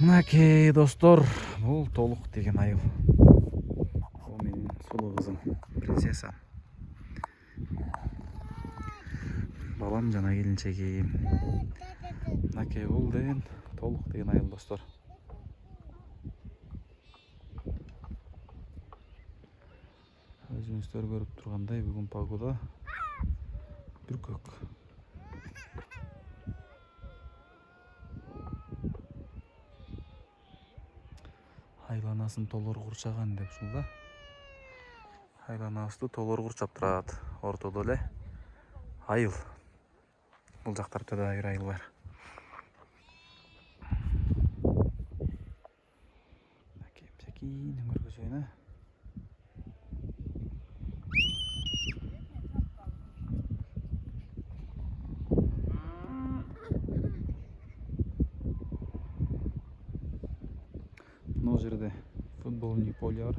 Мынакей достор, бул толук деген айыл. Бул менин сулуу кызым, принцесса. Балам жана келинчегим. Мынакей бул деген толук деген айыл достор. Өзүңүздөр көрүп тургандай, бүгүн погода бүркөк. Айланасын толор курчаган деп ушул да. Айланабызды толор курчап турат. Ортодо эле айыл. Бул жактарда да бир айыл бар. Кийин көргөзөйүн. Мына жерде футболный поле бар.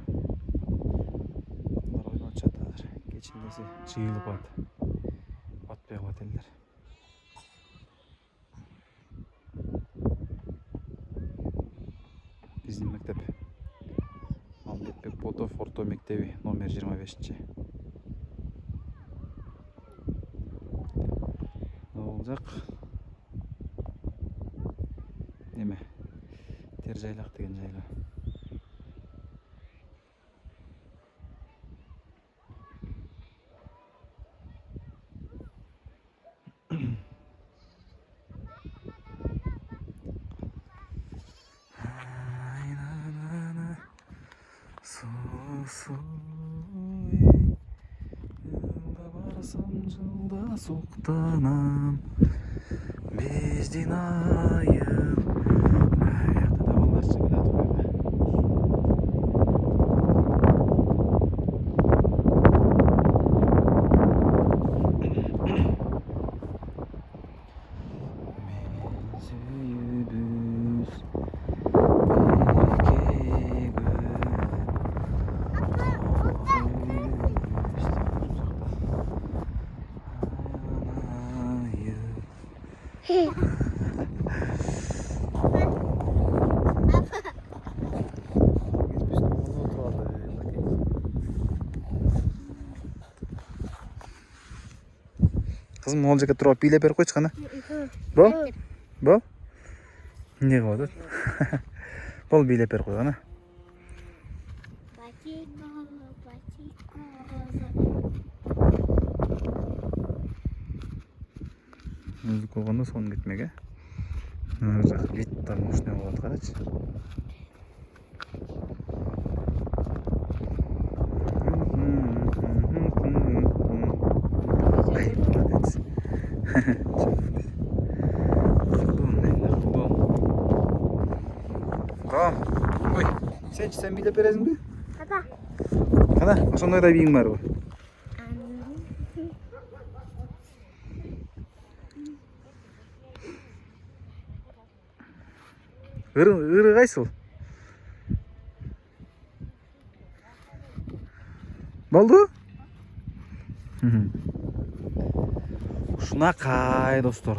Алар ойноп жатат азыр. Кечиндеси жыйылып атат. Батпай калат элдер. Биздин мектеп Мамбетбек Ботов орто мектеби номер 25. Бул жак неме? Тер жайлак деген жайлы. Жылда барсам жылда суктанам, биздин айыл. Аякта да балдар чыгылат койгой. Кызым, ол жерге туруп бийлеп берип койчу кана. Бол? Бол? Эмне кылып атат? Бол, бийлеп берип кой кана. Өзү койгондо сон кетмек, Ар жак вид тамошный болот, карачы. Ой, сен бийлеп бересиңби? Кана, ошондой да бийиң барбы? Ыры кайсыл? Болду? Ушунакай достор.